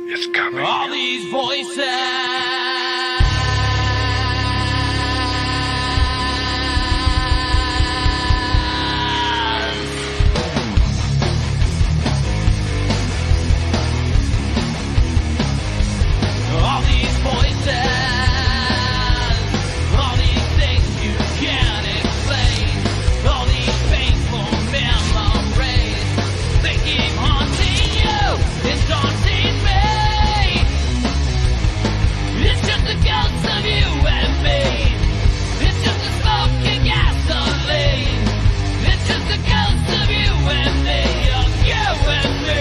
It's coming. All these voices. All these voices. All these things you can't explain. All these painful memories. They keep haunting you. It's haunting me. It's just a ghost of you and me. It's just a smoking gasoline. It's just a ghost of you and me. Of you and me.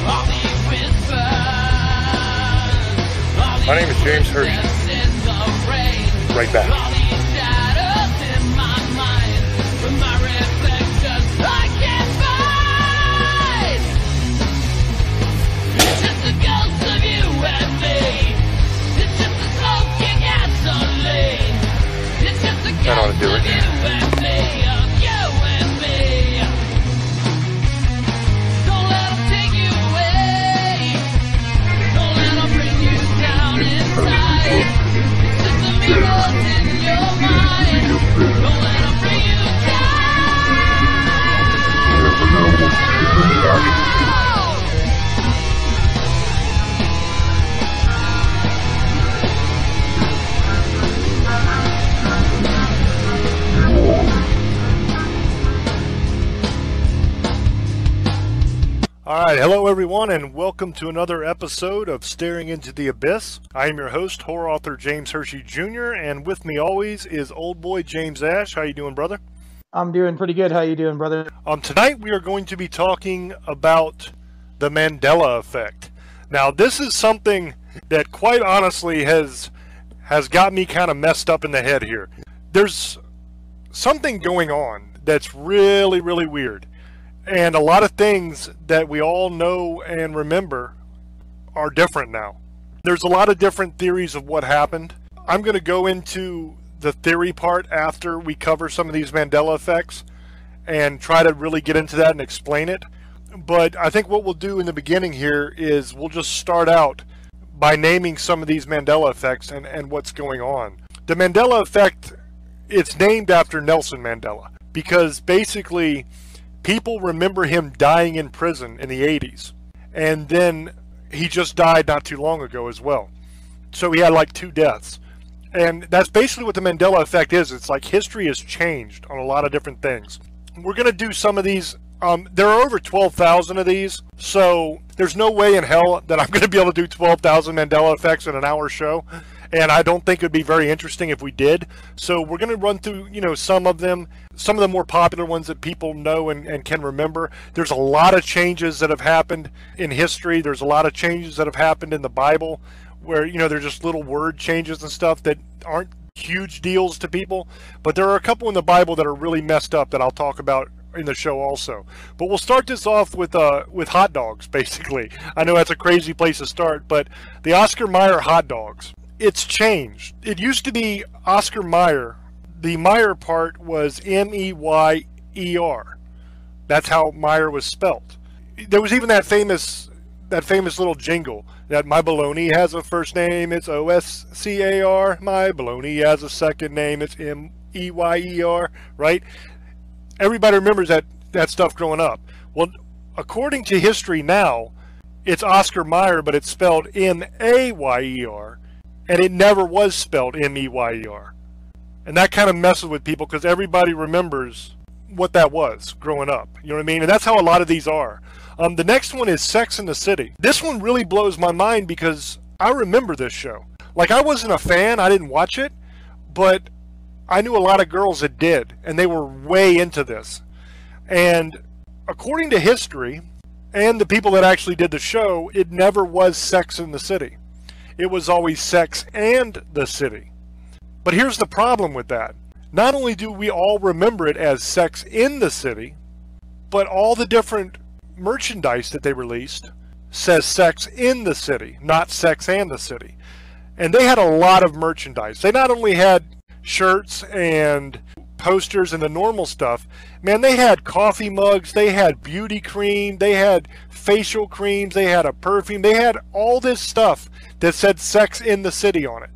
All these whispers. My name is James Hershey. Right back. All these shadows in my mind. With my reflections I can't find. It's just a ghost of you and me. It's just a smoking gasoline. It's just a That ought to ghost do of it. you and me. Of you and me. Don't let 'em take you away. Don't let 'em bring you down inside. It's just the mirrors in your mind. Don't let 'em bring you down. Alright, hello everyone, and welcome to another episode of Staring Into the Abyss. I am your host, horror author James Hershey Jr., and with me always is old boy James Ash. How you doing, brother? I'm doing pretty good. How you doing, brother? Tonight we are going to be talking about the Mandela effect. Now, this is something that quite honestly has got me kind of messed up in the head here. There's something going on that's really, really weird. And a lot of things that we all know and remember are different now. There's a lot of different theories of what happened. I'm going to go into the theory part after we cover some of these Mandela effects and try to really get into that and explain it. But I think what we'll do in the beginning here is we'll just start out by naming some of these Mandela effects and what's going on. The Mandela effect, it's named after Nelson Mandela because basically people remember him dying in prison in the 80s. And then he just died not too long ago as well. So he had like 2 deaths. And that's basically what the Mandela effect is. It's like history has changed on a lot of different things. We're going to do some of these. There are over 12,000 of these. So there's no way in hell that I'm going to be able to do 12,000 Mandela effects in an hour show. And I don't think it would be very interesting if we did. So we're going to run through, some of the more popular ones that people know and can remember. There's a lot of changes that have happened in history. There's a lot of changes that have happened in the Bible where, they're just little word changes and stuff that aren't huge deals to people. But there are a couple in the Bible that are really messed up that I'll talk about in the show also. But we'll start this off with hot dogs, basically. I know that's a crazy place to start, but the Oscar Mayer hot dogs. It's changed. It used to be Oscar Mayer. The Mayer part was M-E-Y-E-R. That's how Mayer was spelt. There was even that famous little jingle that my baloney has a first name, it's O-S-C-A-R. My baloney has a second name, it's M-E-Y-E-R, right? Everybody remembers that stuff growing up. Well, according to history now, it's Oscar Mayer, but it's spelled M-A-Y-E-R. And it never was spelled M-E-Y-E-R. And that kind of messes with people because everybody remembers what that was growing up. You know what I mean? And that's how a lot of these are. The next one is Sex and the City. This one really blows my mind because I remember this show. Like, I wasn't a fan. I didn't watch it. But I knew a lot of girls that did. And they were way into this. And according to history and the people that actually did the show, it never was Sex in the City. It was always Sex and the City. But here's the problem with that. Not only do we all remember it as Sex in the City, but all the different merchandise that they released says Sex in the City, not Sex and the City. And they had a lot of merchandise. They not only had shirts and posters and the normal stuff, man, they had coffee mugs, they had beauty cream, they had facial creams, they had a perfume, they had all this stuff that said Sex in the City on it.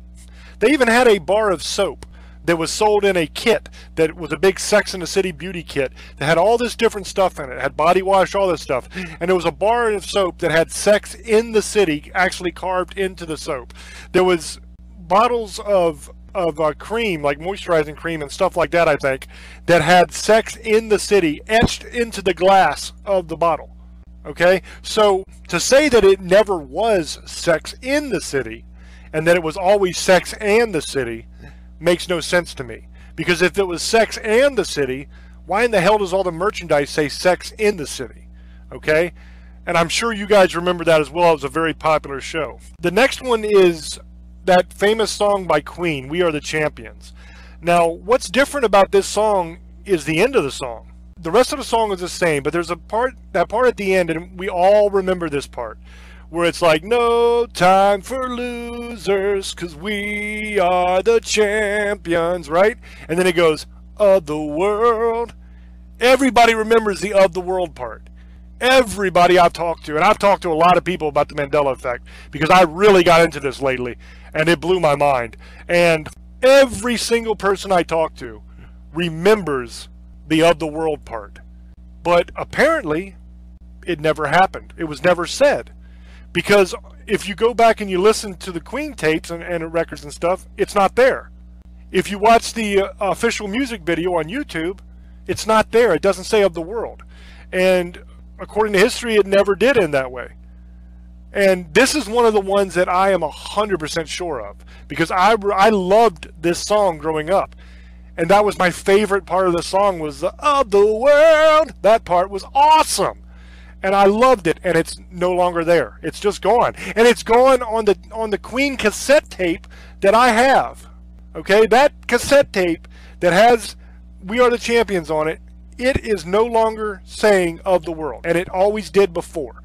They even had a bar of soap that was sold in a kit that was a big Sex in the City beauty kit that had all this different stuff in it. It had body wash, all this stuff. And there was a bar of soap that had Sex in the City actually carved into the soap. There was bottles of cream, like moisturizing cream and stuff like that, I think, that had Sex in the City etched into the glass of the bottle. Okay? So to say that it never was Sex in the City and that it was always Sex and the City makes no sense to me. Because if it was Sex and the City, why in the hell does all the merchandise say Sex in the City? Okay? And I'm sure you guys remember that as well. It was a very popular show. The next one is that famous song by Queen, We Are the Champions. Now, what's different about this song is the end of the song. The rest of the song is the same, but there's that part at the end, and we all remember this part, where it's like, no time for losers, 'cause we are the champions, right? And then it goes, of the world. Everybody remembers the of the world part. Everybody I've talked to, and I've talked to a lot of people about the Mandela effect, because I really got into this lately, and it blew my mind. And every single person I talk to remembers the of the world part. But apparently, it never happened. It was never said. Because if you go back and you listen to the Queen tapes and records and stuff, it's not there. If you watch the official music video on YouTube, it's not there. It doesn't say of the world. And according to history, it never did end that way. And this is one of the ones that I am 100% sure of. Because I loved this song growing up. And that was my favorite part of the song, was the of the world. That part was awesome. And I loved it, and it's no longer there. It's just gone. And it's gone on the Queen cassette tape that I have. Okay, that cassette tape that has We Are the Champions on it, it is no longer saying of the world, and it always did before.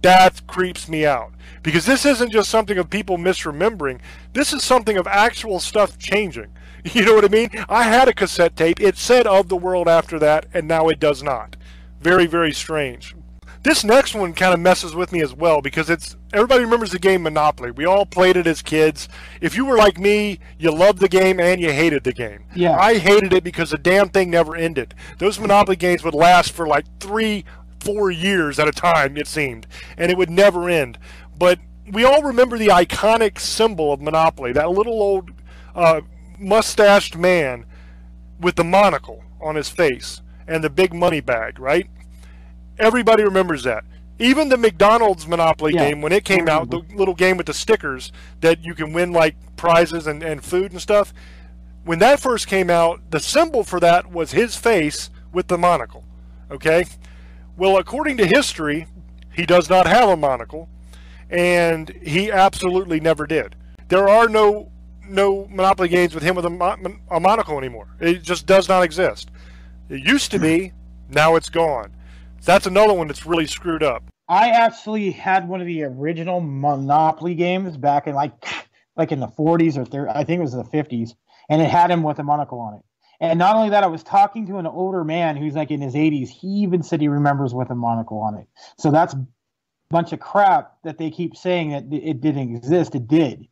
That creeps me out. Because this isn't just something of people misremembering. This is something of actual stuff changing. You know what I mean? I had a cassette tape. It said of the world after that, and now it does not. Very, very strange. This next one kind of messes with me as well, because everybody remembers the game Monopoly. We all played it as kids. If you were like me, you loved the game and you hated the game. Yeah. I hated it because the damn thing never ended. Those Monopoly games would last for like 3-4 years at a time, it seemed, and it would never end. But we all remember the iconic symbol of Monopoly, that little old mustached man with the monocle on his face and the big money bag, right? Everybody remembers that. Even the McDonald's Monopoly game, when it came out, the little game with the stickers that you can win like prizes and food and stuff, when that first came out, the symbol for that was his face with the monocle. Okay? Well, according to history, he does not have a monocle, and he absolutely never did. There are no Monopoly games with him with a monocle anymore. It just does not exist. It used to be, now it's gone. That's another one that's really screwed up. I actually had one of the original Monopoly games back in like in the 40s or 30s, I think it was the 50s, and it had him with a monocle on it. And not only that, I was talking to an older man who's like in his 80s. He even said he remembers with a monocle on it. So that's a bunch of crap that they keep saying that it didn't exist. It did.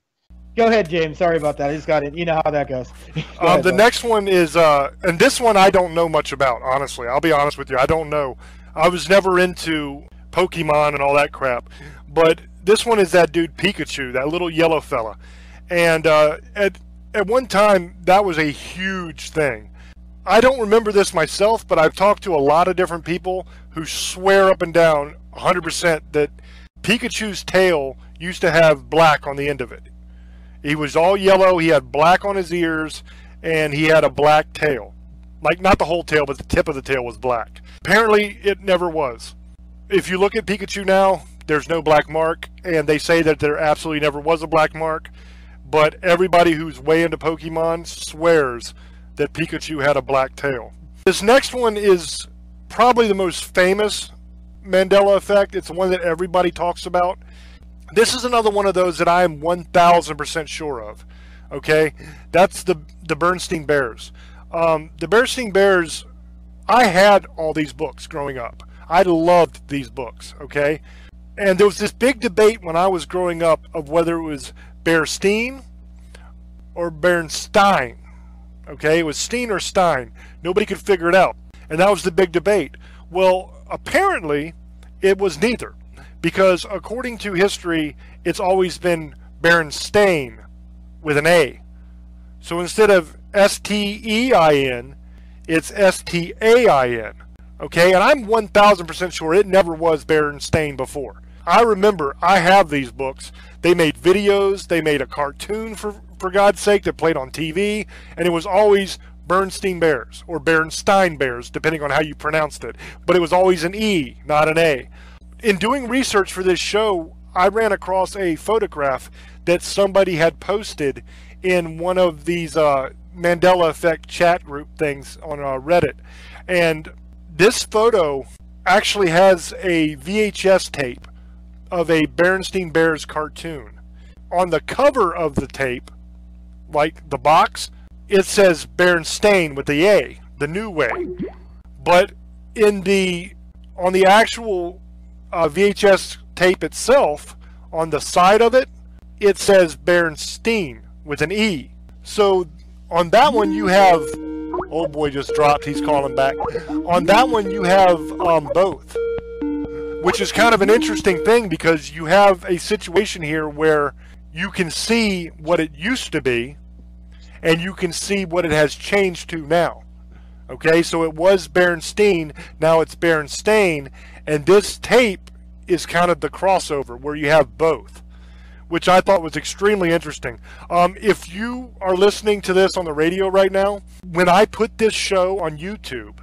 Go ahead, James. Sorry about that. I just got it. You know how that goes. The next one is, and this one I don't know much about, honestly. I'll be honest with you. I don't know. I was never into Pokemon and all that crap. But this one is that dude Pikachu, that little yellow fella. And at one time, that was a huge thing. I don't remember this myself, but I've talked to a lot of different people who swear up and down 100% that Pikachu's tail used to have black on the end of it. He was all yellow, he had black on his ears, and he had a black tail. Like, not the whole tail, but the tip of the tail was black. Apparently, it never was. If you look at Pikachu now, there's no black mark, and they say that there absolutely never was a black mark, but everybody who's way into Pokemon swears that Pikachu had a black tail. This next one is probably the most famous Mandela effect. It's the one that everybody talks about. This is another one of those that I am 1,000% sure of. Okay? That's the Bernstein Bears. The Berenstain Bears, I had all these books growing up. I loved these books, okay? And there was this big debate when I was growing up of whether it was Bearstein or Bernstein. Okay, it was Steen or Stein. Nobody could figure it out. And that was the big debate. Well, apparently it was neither. Because according to history, it's always been Berenstain with an A. So instead of S-T-E-I-N, it's S-T-A-I-N. Okay, and I'm 1,000% sure it never was Berenstain before. I remember I have these books. They made videos, they made a cartoon for God's sake that played on TV, and it was always Bernstein Bears or Bernstein Bears, depending on how you pronounced it. But it was always an E, not an A. In doing research for this show, I ran across a photograph that somebody had posted in one of these Mandela Effect chat group things on Reddit. And this photo actually has a VHS tape of a Berenstain Bears cartoon. On the cover of the tape, like the box, it says Berenstain with the A, the new way. But on the actual VHS tape itself, on the side of it, it says Berenstein with an E. So on that one you have, oh boy, just dropped, he's calling back. On that one you have both, which is kind of an interesting thing because you have a situation here where you can see what it used to be and you can see what it has changed to now. Okay, so it was Berenstein, now it's Berenstain, and this tape is kind of the crossover where you have both, which I thought was extremely interesting. If you are listening to this on the radio right now, when I put this show on YouTube,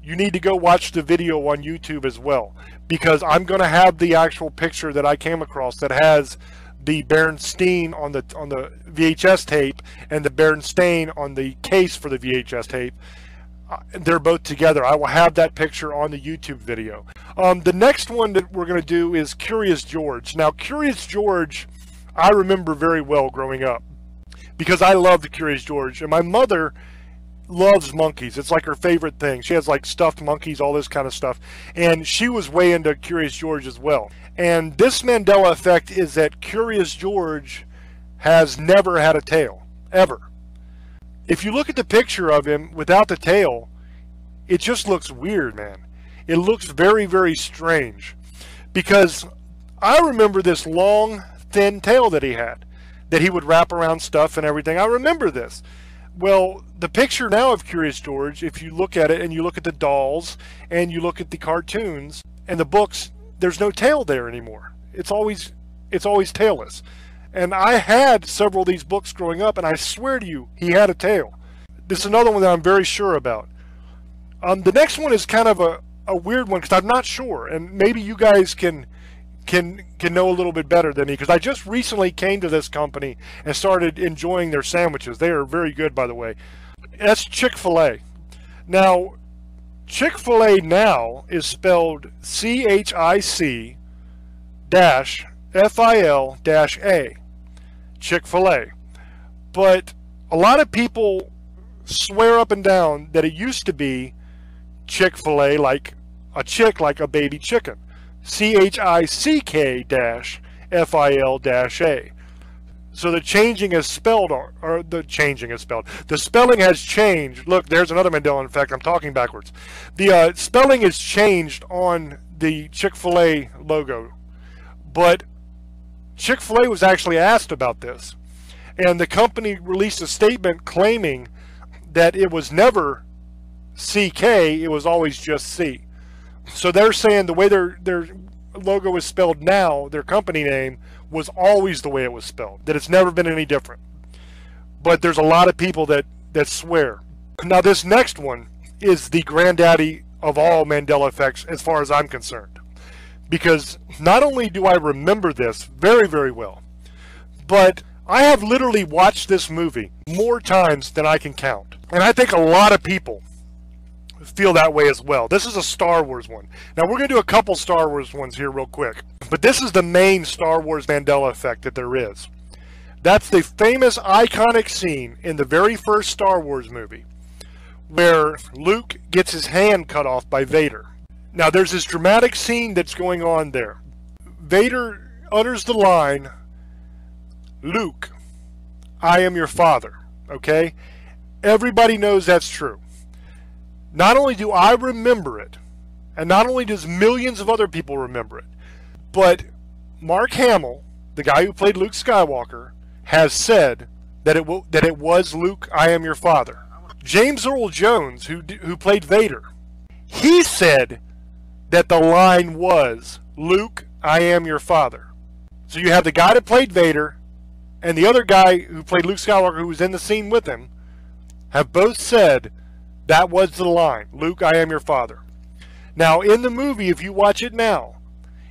you need to go watch the video on YouTube as well, because I'm going to have the actual picture that I came across that has the Berenstein on the VHS tape and the Berenstain on the case for the VHS tape. They're both together. I will have that picture on the YouTube video. The next one that we're going to do is Curious George. Now, Curious George, I remember very well growing up because I loved Curious George, and my mother loves monkeys. It's like her favorite thing. She has like stuffed monkeys, all this kind of stuff, and she was way into Curious George as well. And this Mandela effect is that Curious George has never had a tail, ever. If you look at the picture of him without the tail, it just looks weird, man. It looks very, very strange. Because I remember this long, thin tail that he had, that he would wrap around stuff and everything. I remember this. Well, the picture now of Curious George, if you look at it and you look at the dolls and you look at the cartoons and the books, there's no tail there anymore. It's always tailless. And I had several of these books growing up, and I swear to you, he had a tail. This is another one that I'm very sure about. The next one is kind of a weird one because I'm not sure, and maybe you guys can know a little bit better than me, because I just recently came to this company and started enjoying their sandwiches. They are very good, by the way. That's Chick-fil-A. Now, Chick-fil-A now is spelled CHIC-FIL-A. Chick-fil-A. But a lot of people swear up and down that it used to be Chick-fil-A, like a chick, like a baby chicken. CHICK-FIL-A. So the changing is spelled, the spelling has changed. Look, there's another Mandela effect. I'm talking backwards. The spelling is changed on the Chick-fil-A logo. But Chick-fil-A was actually asked about this, and the company released a statement claiming that it was never CK, it was always just C. So they're saying the way their logo is spelled now, their company name, was always the way it was spelled, that it's never been any different. But there's a lot of people that swear. Now this next one is the granddaddy of all Mandela effects as far as I'm concerned. Because not only do I remember this very, very well, but I have literally watched this movie more times than I can count. And I think a lot of people feel that way as well. This is a Star Wars one. Now we're going to do a couple Star Wars ones here real quick. But this is the main Star Wars Mandela effect that there is. That's the famous iconic scene in the very first Star Wars movie where Luke gets his hand cut off by Vader. Now there's this dramatic scene that's going on there. Vader utters the line, "Luke, I am your father." Okay? Everybody knows that's true. Not only do I remember it, and not only does millions of other people remember it, but Mark Hamill, the guy who played Luke Skywalker, has said that it was "Luke, I am your father." James Earl Jones, who played Vader, he said that the line was "Luke, I am your father." So you have the guy that played Vader and the other guy who played Luke Skywalker, who was in the scene with him, have both said that was the line, "Luke, I am your father." Now in the movie, if you watch it now,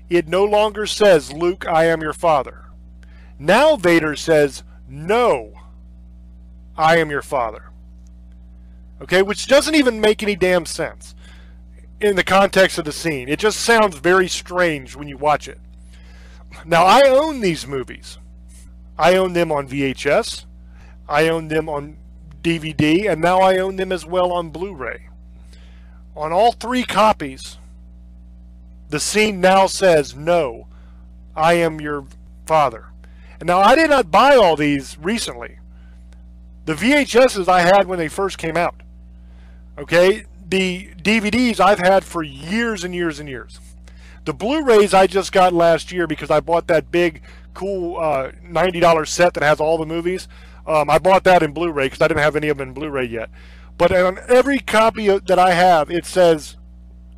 it no longer says "Luke, I am your father." Now Vader says, "No, I am your father." Okay, which doesn't even make any damn sense in the context of the scene. It just sounds very strange when you watch it. Now I own these movies. I own them on VHS, I own them on DVD, and now I own them as well on Blu-ray. On all three copies, the scene now says, "No, I am your father." And now I did not buy all these recently. The VHSs I had when they first came out. Okay, the DVDs I've had for years and years and years. The Blu-rays I just got last year because I bought that big, cool $90 set that has all the movies. I bought that in Blu-ray because I didn't have any of them in Blu-ray yet. But on every copy that I have, it says,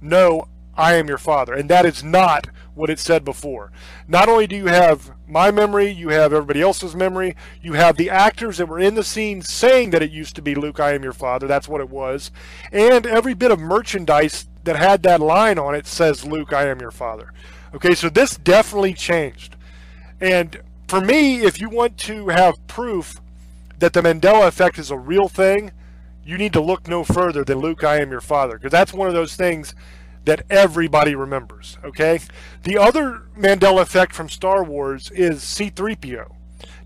"No, I am your father." And that is not what it said before. Not only do you have my memory, you have everybody else's memory, you have the actors that were in the scene saying that it used to be "Luke, I am your father," that's what it was, and every bit of merchandise that had that line on it says "Luke, I am your father." Okay, so this definitely changed. And for me, if you want to have proof that the Mandela effect is a real thing, you need to look no further than "Luke, I am your father," because that's one of those things that everybody remembers, okay? The other Mandela effect from Star Wars is C-3PO.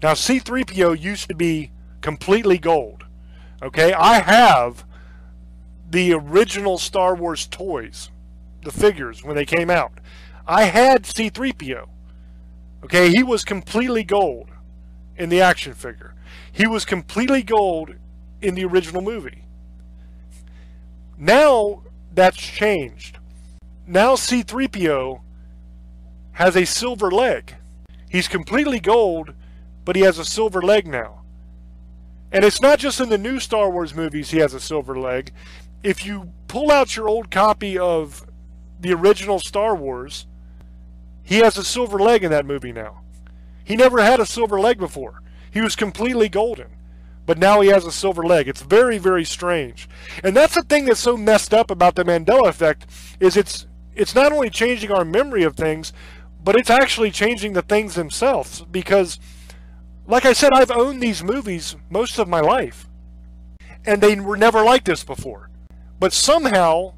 Now, C-3PO used to be completely gold, okay? I have the original Star Wars toys, the figures, when they came out. I had C-3PO, okay? He was completely gold in the action figure. He was completely gold in the original movie. Now, that's changed. Now C-3PO has a silver leg. He's completely gold, but he has a silver leg now. And it's not just in the new Star Wars movies he has a silver leg. If you pull out your old copy of the original Star Wars, he has a silver leg in that movie now. He never had a silver leg before. He was completely golden. But now he has a silver leg. It's very, very strange. And that's the thing that's so messed up about the Mandela effect, is it's not only changing our memory of things, but it's actually changing the things themselves. Because, like I said, I've owned these movies most of my life. And they were never like this before. But somehow,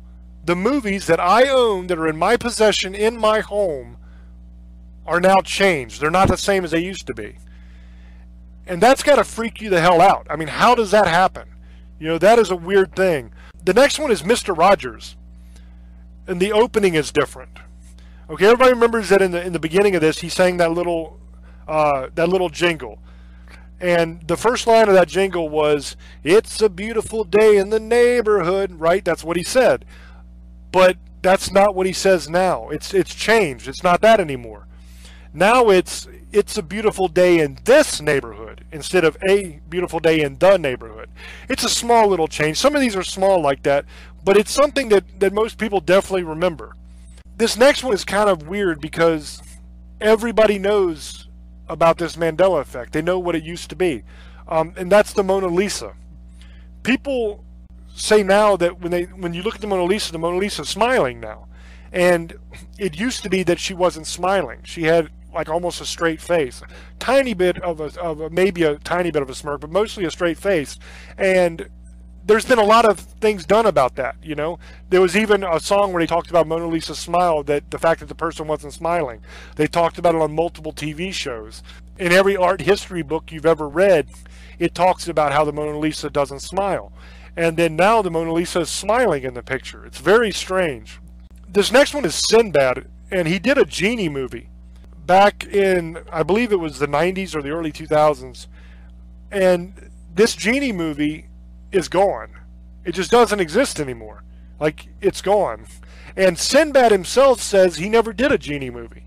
the movies that I own, that are in my possession, in my home, are now changed. They're not the same as they used to be. And that's got to freak you the hell out. I mean, how does that happen? You know, that is a weird thing. The next one is Mr. Rogers. And the opening is different. Okay, everybody remembers that in the beginning of this, he sang that little jingle. And the first line of that jingle was, "It's a beautiful day in the neighborhood," right? That's what he said. But that's not what he says now. It's changed. It's not that anymore. Now it's a beautiful day in this neighborhood instead of a beautiful day in the neighborhood. It's a small little change. Some of these are small like that, but it's something that most people definitely remember. This next one is kind of weird because everybody knows about this Mandela effect. They know what it used to be. And that's the Mona Lisa. People say now that when you look at the Mona Lisa's smiling now. And it used to be that she wasn't smiling. She had like almost a straight face, tiny bit of maybe a tiny bit of a smirk, but mostly a straight face. And there's been a lot of things done about that, you know. There was even a song where they talked about Mona Lisa's smile, that the fact that the person wasn't smiling. They talked about it on multiple TV shows. In every art history book you've ever read, it talks about how the Mona Lisa doesn't smile. and then now the Mona Lisa is smiling in the picture. It's very strange. This next one is Sinbad, and he did a genie movie back in, I believe it was the 90s or the early 2000s, and this genie movie is gone. It just doesn't exist anymore. Like, it's gone. And Sinbad himself says he never did a genie movie.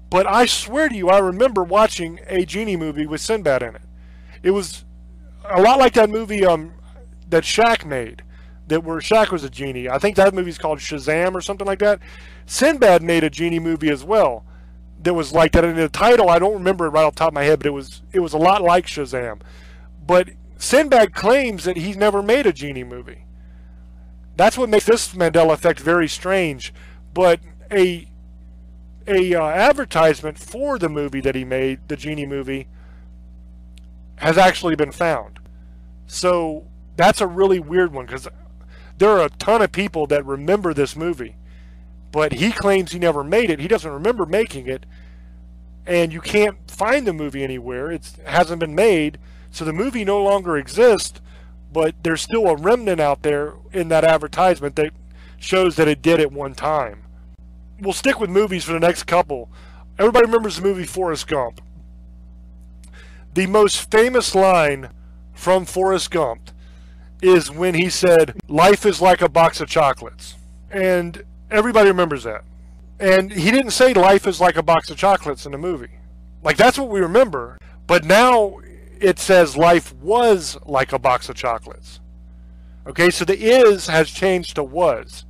But I swear to you, I remember watching a genie movie with Sinbad in it. It was a lot like that movie that Shaq made, where Shaq was a genie. I think that movie's called Shazam or something like that. Sinbad made a genie movie as well that was like that. And the title, I don't remember it right off the top of my head, but it was a lot like Shazam. But Sinbad claims that he's never made a genie movie. That's what makes this Mandela effect very strange. But a advertisement for the movie that he made, the genie movie, has actually been found. So that's a really weird one, because there are a ton of people that remember this movie, but he claims he never made it. He doesn't remember making it, and you can't find the movie anywhere. It hasn't been made, so the movie no longer exists, but there's still a remnant out there in that advertisement that shows that it did at one time. We'll stick with movies for the next couple. Everybody remembers the movie Forrest Gump. The most famous line from Forrest Gump is when he said, "Life is like a box of chocolates." And everybody remembers that. And he didn't say life is like a box of chocolates in the movie. Like, that's what we remember. But now it says life was like a box of chocolates. Okay, so the is has changed to was,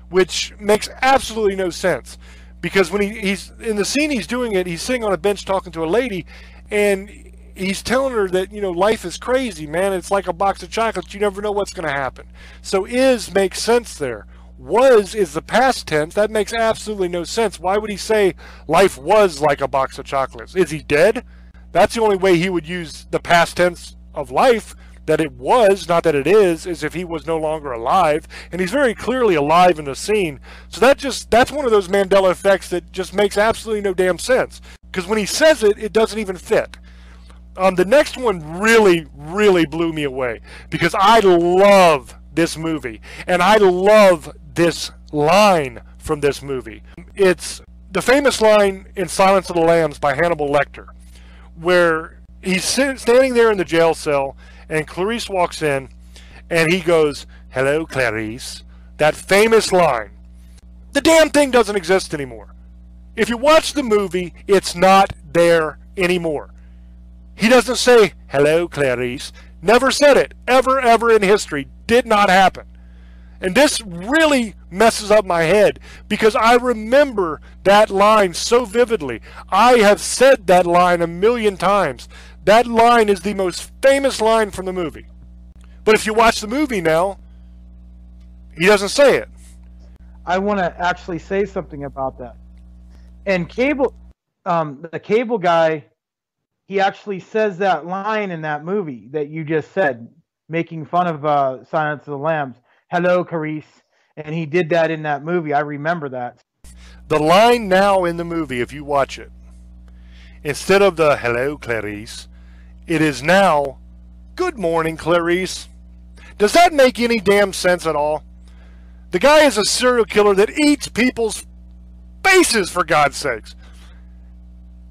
which makes absolutely no sense. Because when he's in the scene he's doing it, he's sitting on a bench talking to a lady, and he's telling her that, you know, life is crazy, man. It's like a box of chocolates. You never know what's going to happen. So is makes sense there. Was is the past tense. That makes absolutely no sense. Why would he say life was like a box of chocolates? Is he dead? That's the only way he would use the past tense of life, that it was, not that it is if he was no longer alive. And he's very clearly alive in the scene. So that's one of those Mandela effects that just makes absolutely no damn sense. Because when he says it, it doesn't even fit. The next one really, really blew me away, because I love this movie, and I love this line from this movie. It's the famous line in Silence of the Lambs by Hannibal Lecter, where he's standing there in the jail cell, and Clarice walks in, and he goes, "Hello, Clarice." That famous line. The damn thing doesn't exist anymore. If you watch the movie, it's not there anymore. He doesn't say, "Hello, Clarice." Never said it. Ever in history. Did not happen. And this really messes up my head, because I remember that line so vividly. I have said that line a million times. That line is the most famous line from the movie. But if you watch the movie now, he doesn't say it. I want to actually say something about that. And the cable guy, he actually says that line in that movie that you just said, making fun of Silence of the Lambs. "Hello, Clarice." And he did that in that movie. I remember that. The line now in the movie, if you watch it, instead of the "Hello, Clarice," it is now, "Good morning, Clarice." Does that make any damn sense at all? The guy is a serial killer that eats people's faces, for God's sakes.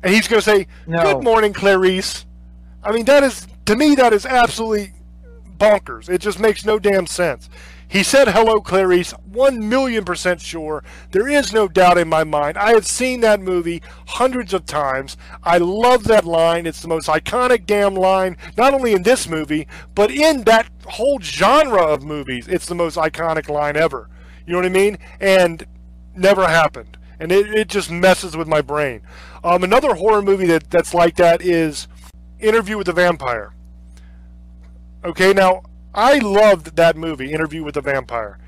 And he's going to say, No. "Good morning, Clarice." I mean, to me, that is absolutely bonkers. It just makes no damn sense. He said, "Hello, Clarice," 1,000,000% sure. There is no doubt in my mind. I have seen that movie hundreds of times. I love that line. It's the most iconic damn line, not only in this movie, but in that whole genre of movies. It's the most iconic line ever. You know what I mean? And never happened. And it just messes with my brain. Another horror movie that's like that is Interview with the Vampire. Okay, now, I loved that movie, Interview with the Vampire.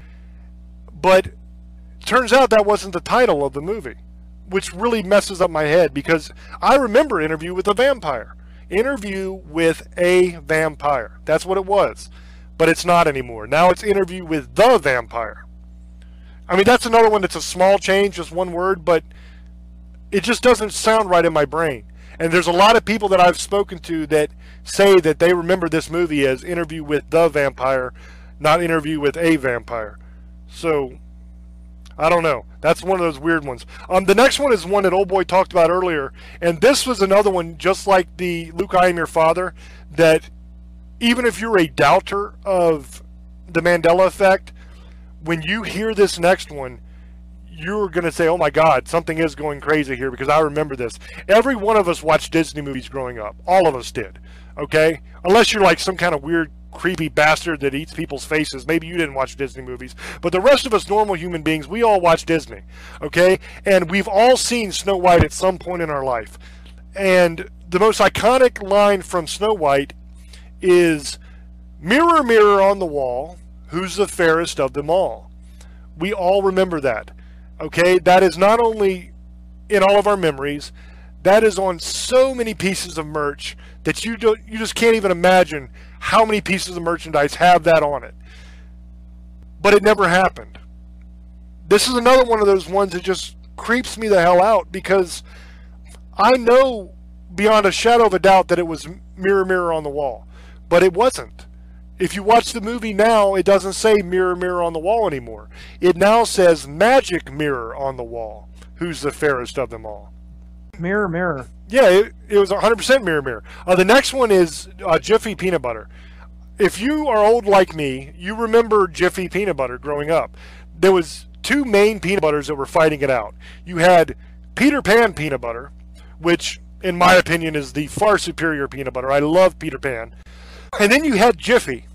But turns out that wasn't the title of the movie, which really messes up my head, because I remember Interview with the Vampire. Interview with a Vampire. That's what it was. But it's not anymore. Now it's Interview with the Vampire. I mean, that's another one that's a small change, just one word, but it just doesn't sound right in my brain. And there's a lot of people that I've spoken to that say that they remember this movie as Interview with the Vampire, not Interview with a Vampire. So, I don't know. That's one of those weird ones. The next one is one that old boy talked about earlier, and this was another one just like the Luke, I Am Your Father, that even if you're a doubter of the Mandela effect, when you hear this next one, you're going to say, oh my God, something is going crazy here, because I remember this. Every one of us watched Disney movies growing up. All of us did. Okay? Unless you're like some kind of weird, creepy bastard that eats people's faces. Maybe you didn't watch Disney movies. But the rest of us normal human beings, we all watch Disney. Okay? And we've all seen Snow White at some point in our life. And the most iconic line from Snow White is, "Mirror, mirror on the wall, who's the fairest of them all?" We all remember that. Okay, that is not only in all of our memories, that is on so many pieces of merch that you just can't even imagine how many pieces of merchandise have that on it. But it never happened. This is another one of those ones that just creeps me the hell out, because I know beyond a shadow of a doubt that it was Mirror, Mirror on the Wall, but it wasn't. If you watch the movie now, it doesn't say Mirror, Mirror on the Wall anymore. It now says Magic Mirror on the Wall, who's the fairest of them all. Mirror, mirror. Yeah, it was 100% Mirror, Mirror. The next one is Jiffy Peanut Butter. If you are old like me, you remember Jiffy Peanut Butter growing up. There was two main peanut butters that were fighting it out. You had Peter Pan Peanut Butter, which in my opinion is the far superior peanut butter. I love Peter Pan. And then you had Jiffy.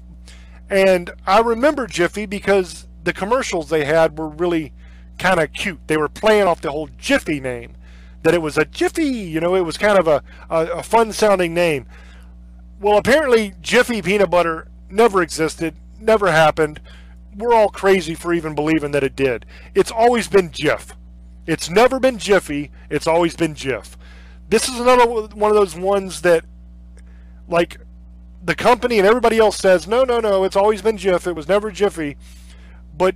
And I remember Jiffy because the commercials they had were really kind of cute. They were playing off the whole Jiffy name. That it was a Jiffy, you know, it was kind of a fun sounding name. Well, apparently Jiffy Peanut Butter never existed, never happened. We're all crazy for even believing that it did. It's always been Jif. It's never been Jiffy, it's always been Jif. This is another one of those ones that, like, the company and everybody else says, no, it's always been Jif, it was never Jiffy, but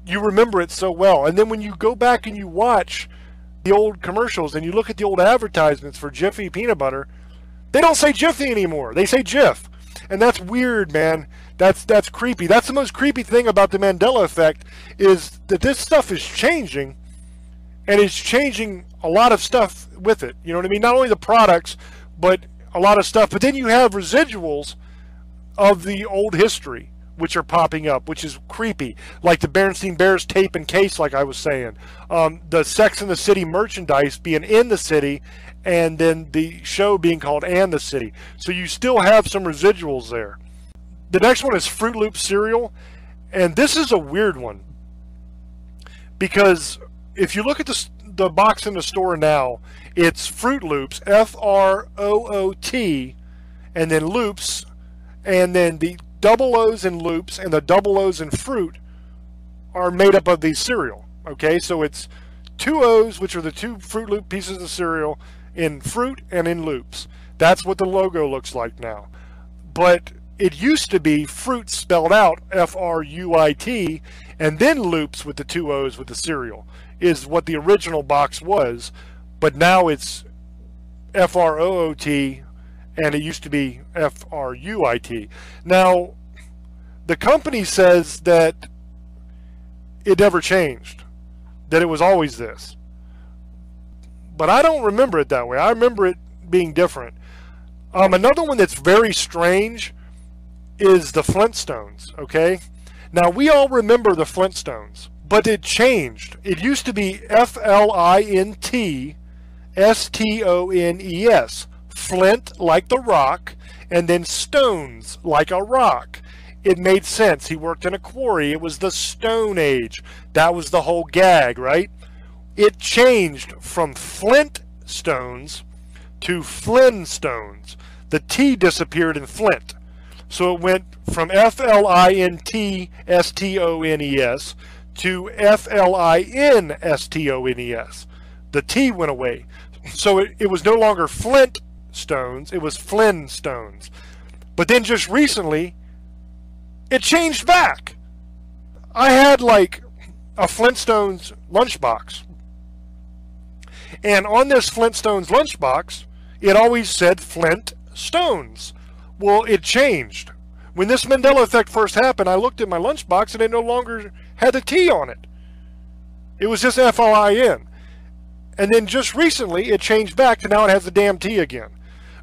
you remember it so well. And then when you go back and you watch the old commercials and you look at the old advertisements for Jiffy Peanut Butter, they don't say Jiffy anymore, they say Jif. And that's weird, man. That's creepy. That's the most creepy thing about the Mandela effect, is that this stuff is changing, and it's changing a lot of stuff with it. You know what I mean? Not only the products, but a lot of stuff. But then you have residuals of the old history, which are popping up, which is creepy. Like the Berenstain Bears tape and case, like I was saying. The Sex and the City merchandise being in the city, and then the show being called And the City. So you still have some residuals there. The next one is Fruit Loop cereal, and this is a weird one, because if you look at the box in the store now, it's Fruit Loops, F-R-O-O-T, and then Loops, and then the double O's in Loops and the double O's in Fruit are made up of the cereal. Okay, so it's two O's, which are the two Fruit Loop pieces of cereal, in Fruit and in Loops. That's what the logo looks like now. But it used to be Fruit spelled out F-R-U-I-T, and then Loops with the two O's with the cereal is what the original box was. But now it's F-R-O-O-T, and it used to be F-R-U-I-T. Now, the company says that it never changed, that it was always this. But I don't remember it that way. I remember it being different. Another one that's very strange is the Flintstones, okay? Now, we all remember the Flintstones, but it changed. It used to be F-L-I-N-T-S-T-O-N-E-S. Flint, like the rock, and then stones, like a rock. It made sense. He worked in a quarry. It was the Stone Age. That was the whole gag, right? It changed from Flint stones to Flintstones. The T disappeared in Flint. So it went from F-L-I-N-T-S-T-O-N-E-S to F-L-I-N-S-T-O-N-E-S. The T went away. So it was no longer Flint stones, it was Flintstones. But then just recently, it changed back. I had like a Flintstones lunchbox. And on this Flintstones lunchbox, it always said Flint Stones. Well, it changed. When this Mandela effect first happened, I looked at my lunchbox and it no longer had the T on it. It was just FLIN. And then just recently, it changed back to now it has the damn T again.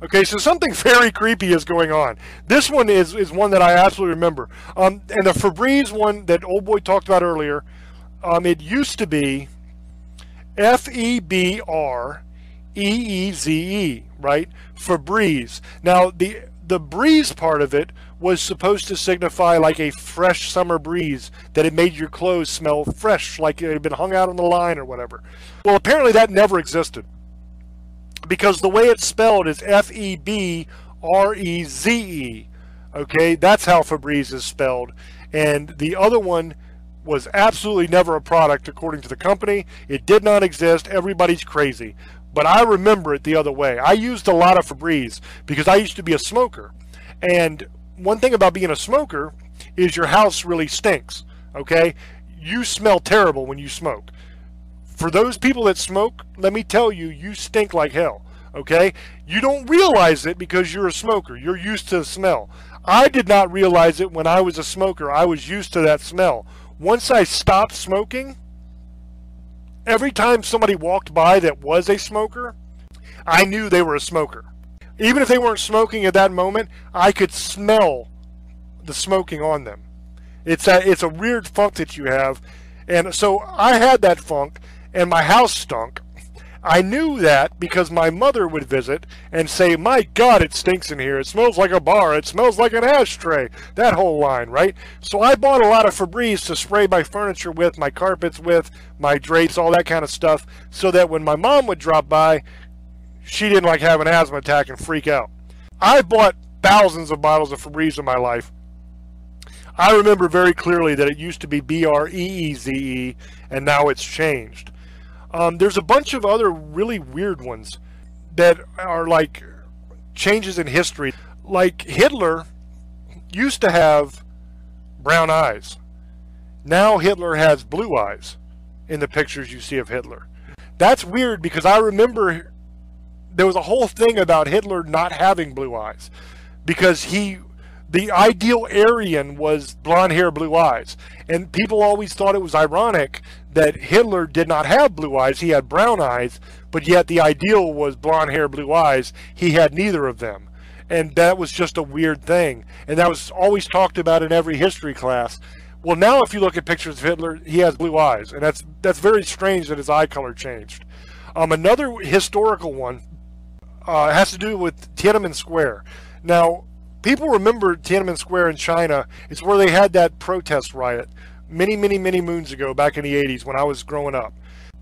Okay, so something very creepy is going on. This one is one that I absolutely remember. And the Febreze one that old boy talked about earlier, it used to be Febreeze, right? Febreze. Now, the breeze part of it was supposed to signify like a fresh summer breeze, that it made your clothes smell fresh, like it had been hung out on the line or whatever. Well, apparently that never existed, because the way it's spelled is Febreze. Okay, that's how Febreze is spelled. And the other one was absolutely never a product according to the company. It did not exist. Everybody's crazy. But I remember it the other way. I used a lot of Febreze because I used to be a smoker. And one thing about being a smoker is your house really stinks. Okay? You smell terrible when you smoke. For those people that smoke, let me tell you, you stink like hell. Okay? You don't realize it because you're a smoker. You're used to the smell. I did not realize it when I was a smoker. I was used to that smell. Once I stopped smoking, every time somebody walked by that was a smoker, I knew they were a smoker. Even if they weren't smoking at that moment, I could smell the smoking on them. It's a weird funk that you have. And so I had that funk, and my house stunk. I knew that because my mother would visit and say, "My God, it stinks in here. It smells like a bar. It smells like an ashtray." That whole line, right? So I bought a lot of Febreze to spray my furniture with, my carpets with, my drapes, all that kind of stuff, so that when my mom would drop by, she didn't like have an asthma attack and freak out. I bought thousands of bottles of Febreze in my life. I remember very clearly that it used to be Breeze, and now it's changed. There's a bunch of other really weird ones that are like changes in history. Like Hitler used to have brown eyes. Now Hitler has blue eyes in the pictures you see of Hitler. That's weird because I remember there was a whole thing about Hitler not having blue eyes because the ideal Aryan was blonde hair, blue eyes. And people always thought it was ironic that Hitler did not have blue eyes. He had brown eyes, but yet the ideal was blonde hair, blue eyes. He had neither of them. And that was just a weird thing. And that was always talked about in every history class. Well, now if you look at pictures of Hitler, he has blue eyes. And that's very strange that his eye color changed. Another historical one has to do with Tiananmen Square. Now, people remember Tiananmen Square in China. It's where they had that protest riot many, many, many moons ago, back in the 80s when I was growing up.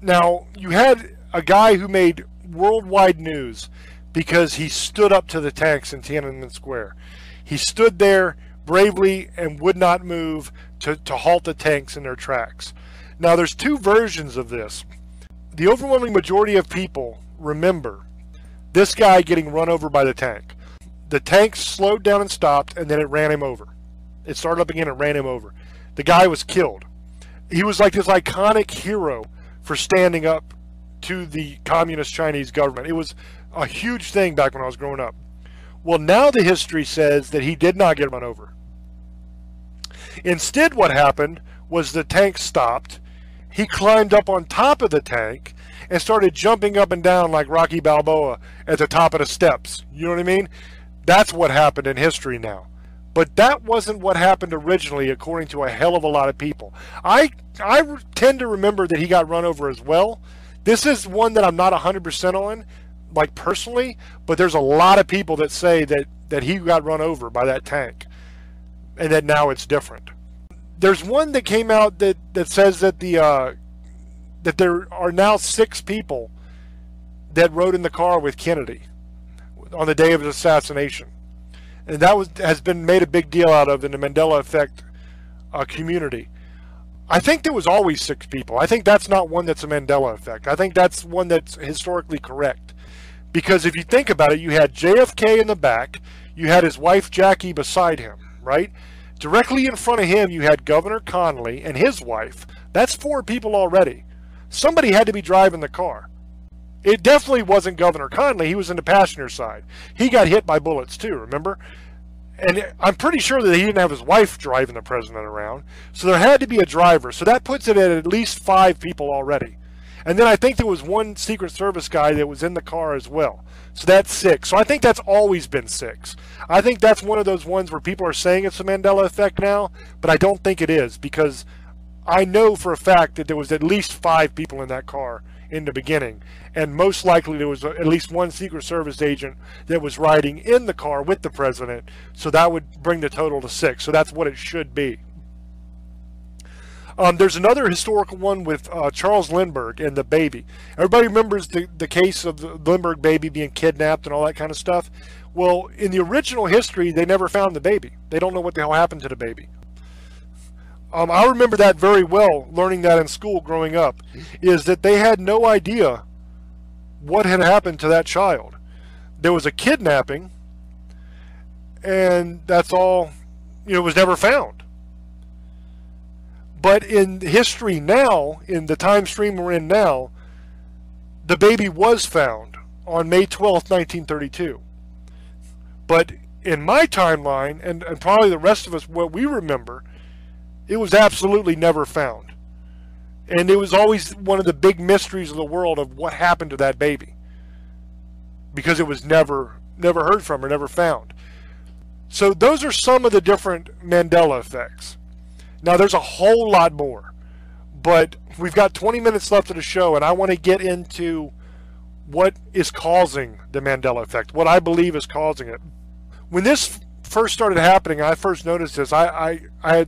Now, you had a guy who made worldwide news because he stood up to the tanks in Tiananmen Square. He stood there bravely and would not move to halt the tanks in their tracks. Now, there's two versions of this. The overwhelming majority of people remember this guy getting run over by the tank. The tank slowed down and stopped, and then it ran him over. It started up again and ran him over. The guy was killed. He was like this iconic hero for standing up to the communist Chinese government. It was a huge thing back when I was growing up. Well, now the history says that he did not get run over. Instead, what happened was the tank stopped. He climbed up on top of the tank and started jumping up and down like Rocky Balboa at the top of the steps. You know what I mean? That's what happened in history now. But that wasn't what happened originally, according to a hell of a lot of people. I tend to remember that he got run over as well. This is one that I'm not 100% on, like personally, but there's a lot of people that say that he got run over by that tank, and that now it's different. There's one that came out that says that that there are now 6 people that rode in the car with Kennedy on the day of his assassination. And that has been made a big deal out of in the Mandela effect community. I think there was always 6 people. I think that's not one that's a Mandela effect. I think that's one that's historically correct. Because if you think about it, you had JFK in the back, you had his wife Jackie beside him, right? Directly in front of him, you had Governor Connolly and his wife. That's 4 people already. Somebody had to be driving the car. It definitely wasn't Governor Connolly. He was in the passenger side. He got hit by bullets too, remember? And I'm pretty sure that he didn't have his wife driving the president around. So there had to be a driver. So that puts it at least 5 people already. And then I think there was one Secret Service guy that was in the car as well. So that's 6. So I think that's always been 6. I think that's one of those ones where people are saying it's a Mandela effect now, but I don't think it is, because I know for a fact that there was at least 5 people in that car in the beginning, and most likely there was at least one Secret Service agent that was riding in the car with the president, so that would bring the total to 6. So that's what it should be. There's another historical one with Charles Lindbergh and the baby. Everybody remembers the case of the Lindbergh baby being kidnapped and all that kind of stuff. Well, in the original history, they never found the baby. They don't know what the hell happened to the baby. I remember that very well, learning that in school growing up, is that they had no idea what had happened to that child. There was a kidnapping, and that's all, it was never found. But in history now, in the time stream we're in now, the baby was found on May 12th, 1932. But in my timeline, and probably the rest of us, what we remember, it was absolutely never found. And it was always one of the big mysteries of the world of what happened to that baby, because it was never heard from or never found. So those are some of the different Mandela effects. Now there's a whole lot more, but we've got 20 minutes left of the show, and I want to get into what is causing the Mandela effect, what I believe is causing it. When this first started happening, I first noticed this. I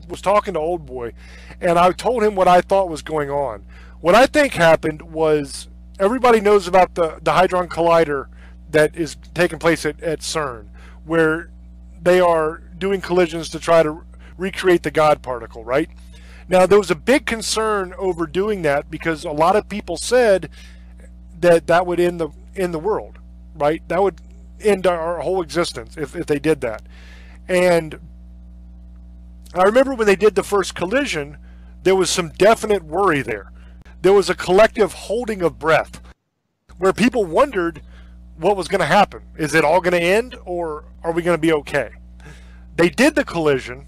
was talking to Old Boy, and I told him what I thought was going on. What I think happened was, everybody knows about the Hadron Collider that is taking place at CERN, where they are doing collisions to try to recreate the God particle, right? Now, there was a big concern over doing that, because a lot of people said that that would end the world, right? That would end our whole existence if they did that. And I remember when they did the first collision, there was some definite worry there. There was a collective holding of breath, where people wondered what was going to happen. Is it all going to end, or are we going to be okay? They did the collision,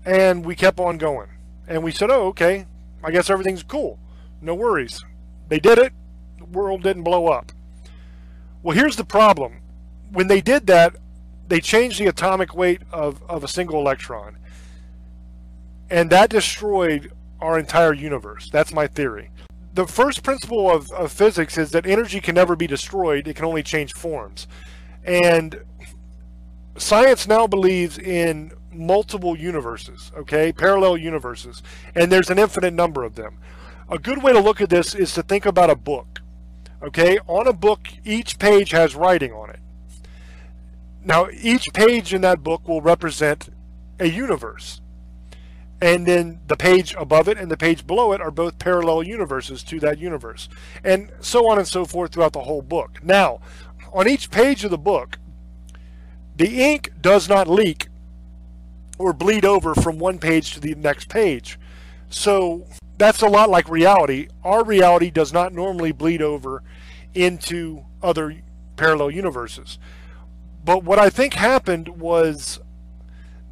and we kept on going. And we said, oh, okay, I guess everything's cool. No worries. They did it. The world didn't blow up. Well, here's the problem. When they did that, they changed the atomic weight of a single electron. And that destroyed our entire universe. That's my theory. The first principle of physics is that energy can never be destroyed. It can only change forms. And science now believes in multiple universes, okay? Parallel universes. And there's an infinite number of them. A good way to look at this is to think about a book, okay? On a book, each page has writing on it. Now, each page in that book will represent a universe. And then the page above it and the page below it are both parallel universes to that universe. And so on and so forth throughout the whole book. Now, on each page of the book, the ink does not leak or bleed over from one page to the next page. So that's a lot like reality. Our reality does not normally bleed over into other parallel universes. But what I think happened was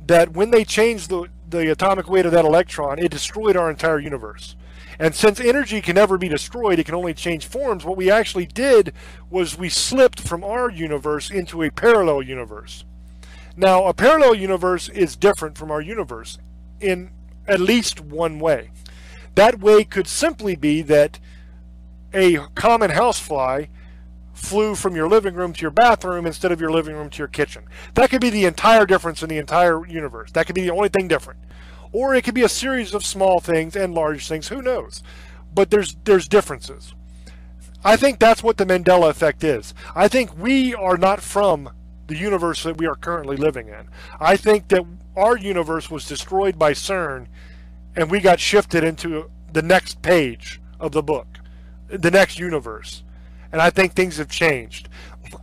that when they changed the atomic weight of that electron, it destroyed our entire universe. And since energy can never be destroyed, it can only change forms, what we actually did was we slipped from our universe into a parallel universe. Now, a parallel universe is different from our universe in at least one way. That way could simply be that a common housefly flew from your living room to your bathroom instead of your living room to your kitchen. That could be the entire difference in the entire universe. That could be the only thing different. Or it could be a series of small things and large things, who knows? But there's differences. I think that's what the Mandela effect is. I think we are not from the universe that we are currently living in. I think that our universe was destroyed by CERN and we got shifted into the next page of the book, the next universe. And I think things have changed.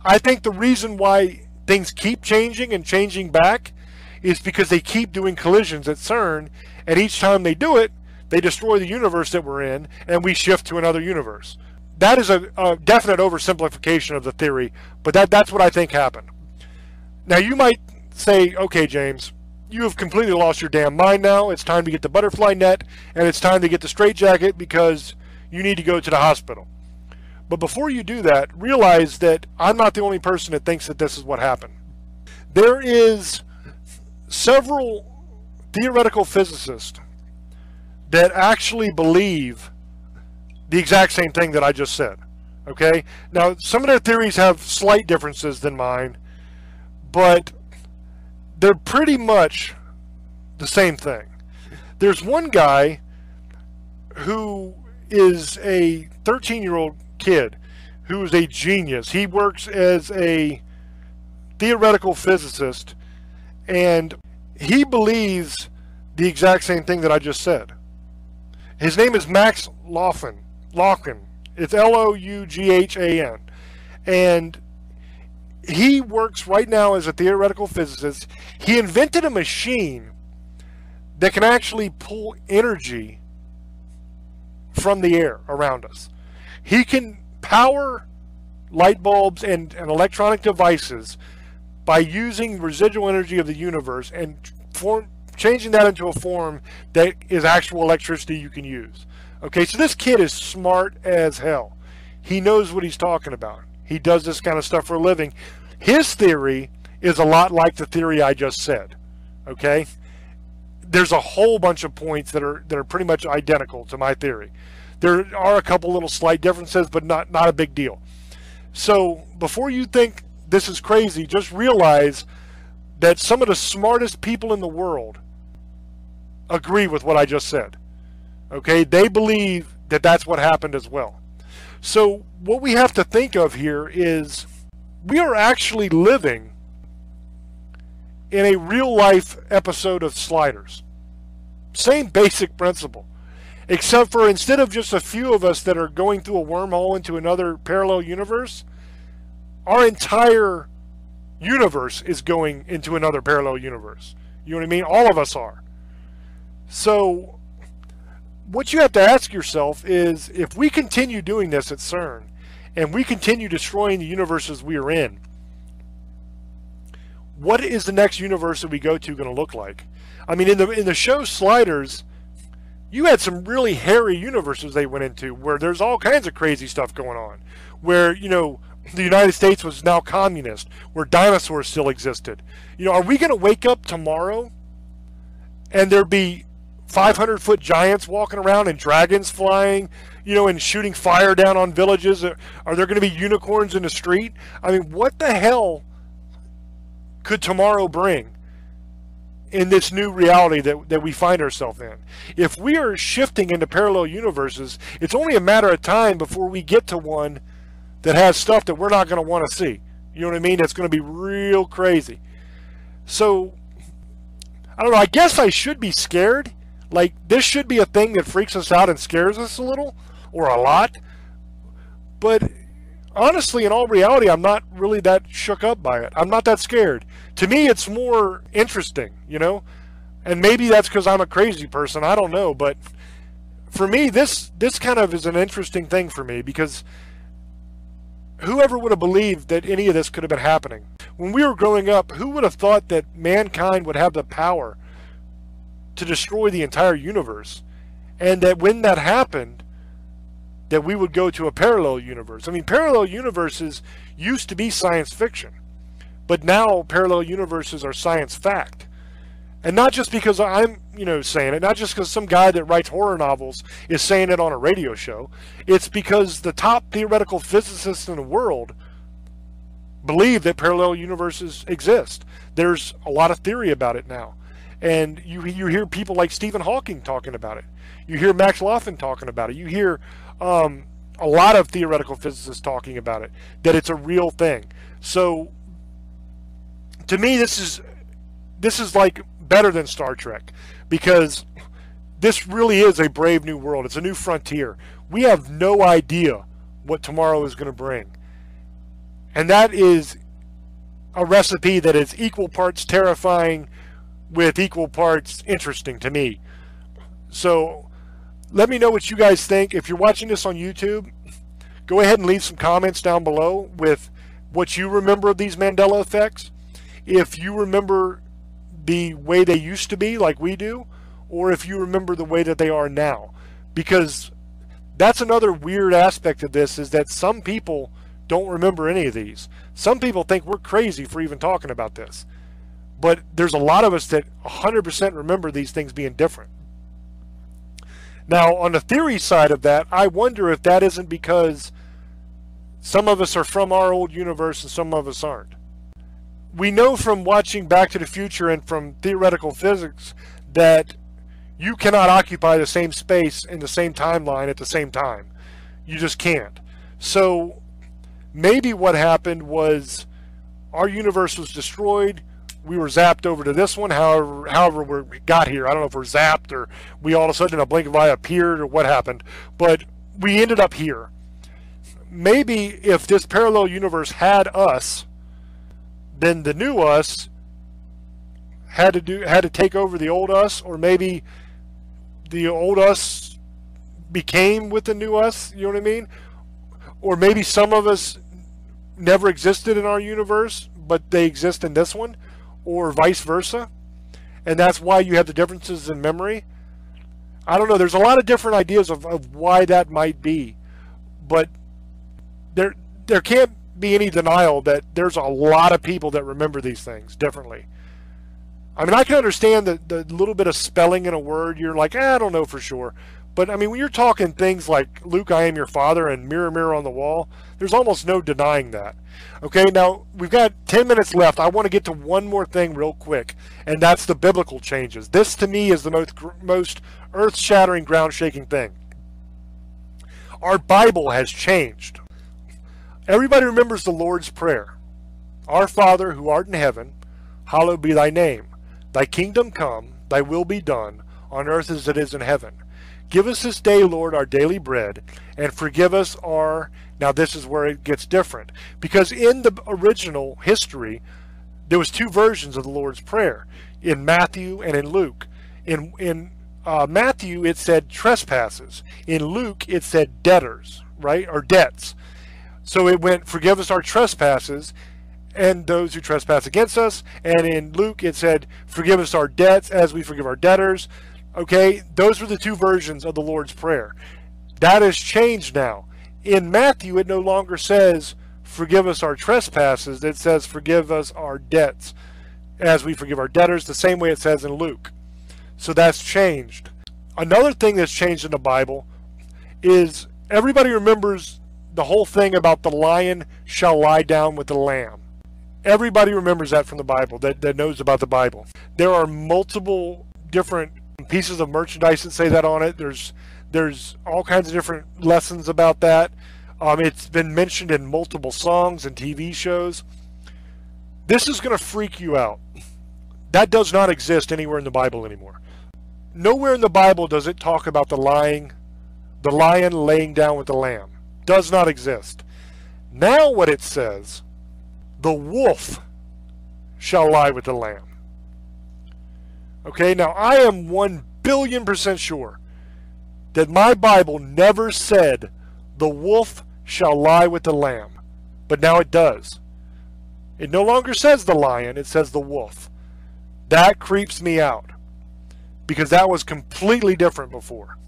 I think the reason why things keep changing and changing back is because they keep doing collisions at CERN, and each time they do it, they destroy the universe that we're in, and we shift to another universe. That is a definite oversimplification of the theory, but that's what I think happened. Now, you might say, okay, James, you have completely lost your damn mind now. It's time to get the butterfly net, and it's time to get the straitjacket because you need to go to the hospital. But before you do that, realize that I'm not the only person that thinks that this is what happened. There is several theoretical physicists that actually believe the exact same thing that I just said. Okay? Now, some of their theories have slight differences than mine, but they're pretty much the same thing. There's one guy who is a 13-year-old kid who is a genius. He works as a theoretical physicist, and he believes the exact same thing that I just said. His name is Max Laughan. It's Loughan. And he works right now as a theoretical physicist. He invented a machine that can actually pull energy from the air around us. He can power light bulbs and electronic devices by using residual energy of the universe and changing that into a form that is actual electricity you can use. Okay, so this kid is smart as hell. He knows what he's talking about. He does this kind of stuff for a living. His theory is a lot like the theory I just said. Okay? There's a whole bunch of points that are pretty much identical to my theory. There are a couple little slight differences, but not a big deal. So before you think this is crazy, just realize that some of the smartest people in the world agree with what I just said. Okay? They believe that that's what happened as well. So what we have to think of here is we are actually living in a real life episode of Sliders. Same basic principle. Except for instead of just a few of us that are going through a wormhole into another parallel universe, our entire universe is going into another parallel universe. You know what I mean? All of us are. So what you have to ask yourself is, if we continue doing this at CERN and we continue destroying the universes we are in, what is the next universe that we go to going to look like? I mean, in the show Sliders, you had some really hairy universes they went into where there's all kinds of crazy stuff going on, where, you know, the United States was now communist, where dinosaurs still existed. You know, are we going to wake up tomorrow and there be 500-foot giants walking around and dragons flying, you know, and shooting fire down on villages? Are there going to be unicorns in the street? I mean, what the hell could tomorrow bring in this new reality that we find ourselves in? If we are shifting into parallel universes, it's only a matter of time before we get to one that has stuff that we're not going to want to see. You know what I mean? That's going to be real crazy. So, I don't know, I guess I should be scared. Like, this should be a thing that freaks us out and scares us a little, or a lot. But honestly, in all reality, I'm not really that shook up by it. I'm not that scared. To me, it's more interesting, you know? And maybe that's because I'm a crazy person. I don't know. But for me, this kind of is an interesting thing for me, because whoever would have believed that any of this could have been happening? When we were growing up, who would have thought that mankind would have the power to destroy the entire universe, and that when that happened, that we would go to a parallel universe? I mean, parallel universes used to be science fiction, but now parallel universes are science fact. And not just because I'm, you know, saying it, not just because some guy that writes horror novels is saying it on a radio show. It's because the top theoretical physicists in the world believe that parallel universes exist. There's a lot of theory about it now. And you hear people like Stephen Hawking talking about it. You hear Max Laughan talking about it. You hear a lot of theoretical physicists talking about it, that it's a real thing. So to me, this is like better than Star Trek, because this really is a brave new world. It's a new frontier. We have no idea what tomorrow is going to bring. And that is a recipe that is equal parts terrifying with equal parts interesting to me. So let me know what you guys think. If you're watching this on YouTube, go ahead and leave some comments down below with what you remember of these Mandela effects. if you remember the way they used to be like we do, or if you remember the way that they are now. Because that's another weird aspect of this, is that some people don't remember any of these. Some people think we're crazy for even talking about this. But there's a lot of us that 100% remember these things being different. Now, on the theory side of that, I wonder if that isn't because some of us are from our old universe and some of us aren't. We know from watching Back to the Future and from theoretical physics that you cannot occupy the same space in the same timeline at the same time. You just can't. So maybe what happened was our universe was destroyed. We were zapped over to this one. However we got here. I don't know if we're zapped or we all of a sudden in a blink of an eye appeared or what happened. But we ended up here. Maybe if this parallel universe had us, then the new us had to take over the old us, or maybe the old us became with the new us, you know what I mean? Or maybe some of us never existed in our universe, but they exist in this one, or vice versa. And that's why you have the differences in memory. I don't know, there's a lot of different ideas of why that might be. But there can't be any denial that there's a lot of people that remember these things differently. I mean, I can understand the little bit of spelling in a word. You're like, I don't know for sure. But I mean, when you're talking things like Luke, I am your father, and mirror, mirror on the wall, there's almost no denying that. Okay, now we've got 10 minutes left. I want to get to one more thing real quick, and that's the biblical changes. This to me is the most earth-shattering, ground-shaking thing. Our Bible has changed. Everybody remembers the Lord's Prayer. Our Father who art in heaven, hallowed be thy name. Thy kingdom come, thy will be done, on earth as it is in heaven. Give us this day, Lord, our daily bread, and forgive us our... Now this is where it gets different. Because in the original history, there was two versions of the Lord's Prayer, in Matthew and in Luke. In Matthew, it said trespasses. In Luke, it said debtors, right? Or debts. So it went, forgive us our trespasses, and those who trespass against us. And in Luke, it said, forgive us our debts as we forgive our debtors. Okay, those were the two versions of the Lord's Prayer. That has changed now. In Matthew, it no longer says, forgive us our trespasses. It says, forgive us our debts as we forgive our debtors, the same way it says in Luke. So that's changed. Another thing that's changed in the Bible is everybody remembers the whole thing about the lion shall lie down with the lamb. Everybody remembers that from the Bible, that knows about the Bible. There are multiple different pieces of merchandise that say that on it. There's all kinds of different lessons about that. It's been mentioned in multiple songs and TV shows. This is going to freak you out. That does not exist anywhere in the Bible anymore. Nowhere in the Bible does it talk about the lion laying down with the lamb. Does not exist. Now what it says, the wolf shall lie with the lamb. Okay, now I am 1,000,000,000% sure that my Bible never said the wolf shall lie with the lamb, but now it does. It no longer says the lion, it says the wolf. That creeps me out because that was completely different before,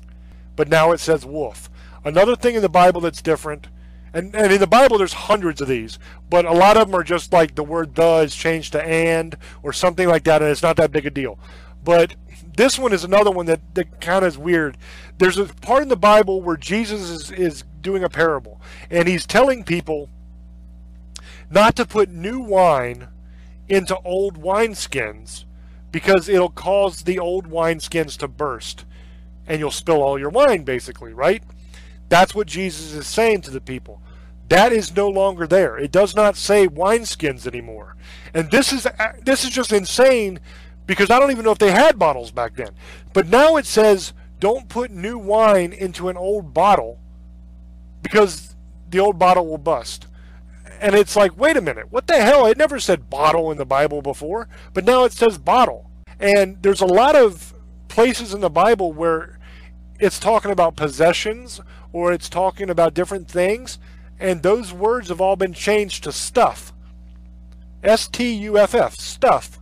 but now it says wolf. Another thing in the Bible that's different, and in the Bible there's hundreds of these, but a lot of them are just like the word the is changed to and or something like that, and it's not that big a deal. But this one is another one that kind of is weird. There's a part in the Bible where Jesus is doing a parable, and he's telling people not to put new wine into old wineskins because it'll cause the old wineskins to burst, and you'll spill all your wine, basically, right? That's what Jesus is saying to the people. That is no longer there. It does not say wineskins anymore. And this is just insane because I don't even know if they had bottles back then. But now it says don't put new wine into an old bottle because the old bottle will bust. And it's like, wait a minute, what the hell? It never said bottle in the Bible before, but now it says bottle. And there's a lot of places in the Bible where it's talking about possessions or it's talking about different things, and those words have all been changed to stuff. S-T-U-F-F, stuff.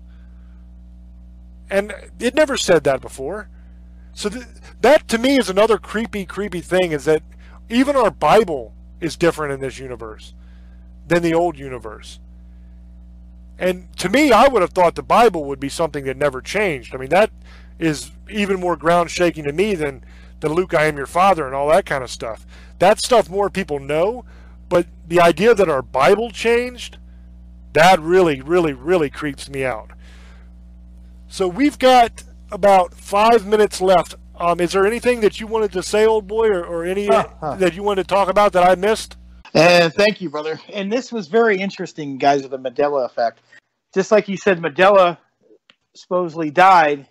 And it never said that before. So that to me is another creepy thing, is that even our Bible is different in this universe than the old universe. And to me, I would have thought the Bible would be something that never changed. I mean, that is even more ground shaking to me than Luke, I am your father and all that kind of stuff. That stuff more people know, but the idea that our Bible changed, that really creeps me out. So we've got about 5 minutes left. Is there anything that you wanted to say, old boy, or any that you wanted to talk about that I missed? Thank you, brother. And this was very interesting, guys, with the Mandela effect. Just like you said, Mandela supposedly died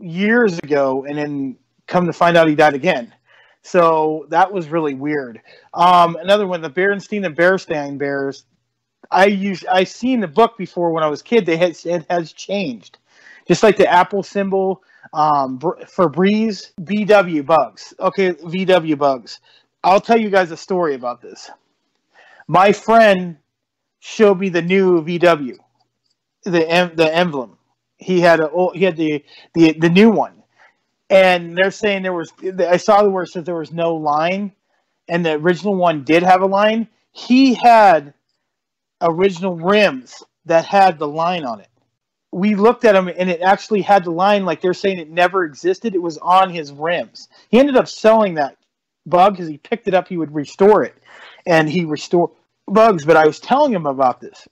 years ago, and then come to find out he died again. So that was really weird. Another one, the Berenstein and Berenstein Bears. I seen the book before when I was a kid. It has changed. Just like the Apple symbol for Breeze, VW bugs. Okay, VW bugs. I'll tell you guys a story about this. My friend showed me the new VW, the emblem. He had the new one, and they're saying I saw where it says there was no line, and the original one did have a line. He had original rims that had the line on it. We looked at them, and it actually had the line, like they're saying it never existed. It was on his rims. He ended up selling that bug because he picked it up. He would restore it, and he restored bugs. But I was telling him about this,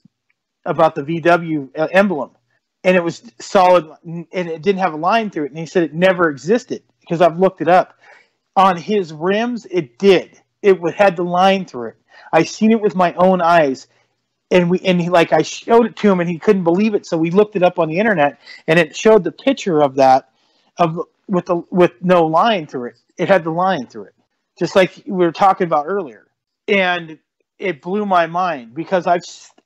about the VW emblem, and it was solid, and it didn't have a line through it. And he said it never existed because I've looked it up. On his rims, it did. It had the line through it. I seen it with my own eyes. And I showed it to him, and he couldn't believe it. So we looked it up on the internet, and it showed the picture of that, with no line through it. It had the line through it, just like we were talking about earlier. And it blew my mind because